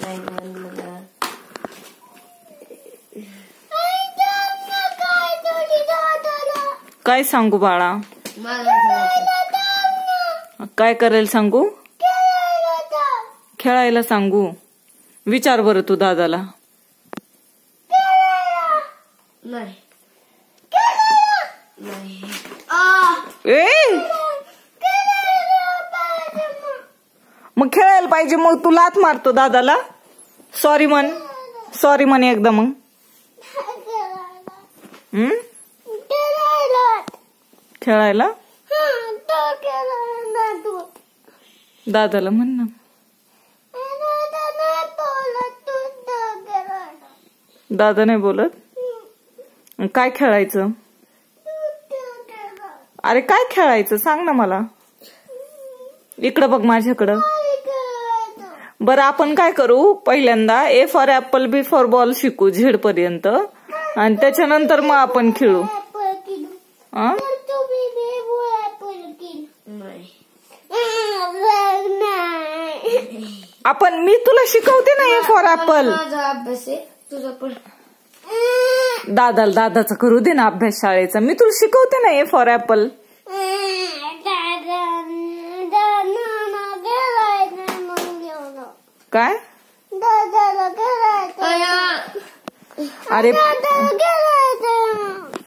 नाही म्हणलं. काय सांगू बाळा? काय करेल सांगू? खेळायला सांगू? विचार बरं तू दादाला. नाही ए मग खेळायला पाहिजे, मग तू लाथ मारतो दादाला. सॉरी म्हण एकदा मग. खेळायला दादाला म्हण ना. दादा नाही बोलत. काय खेळायचं? अरे काय खेळायचं सांग ना मला. इकडं बघ माझ्याकडं. बरं आपण काय करू, पहिल्यांदा A for apple B for ball शिकू झेड पर्यंत, आणि त्याच्यानंतर मग आपण खेळू. आपण मी तुला शिकवते ना ए फॉर ऍपल. अभ्यास आहे तुझा पण. दादाचा करू दे ना अभ्यास शाळेचा. मी तुला शिकवते ना ए फॉर ऍपल. काय? अरे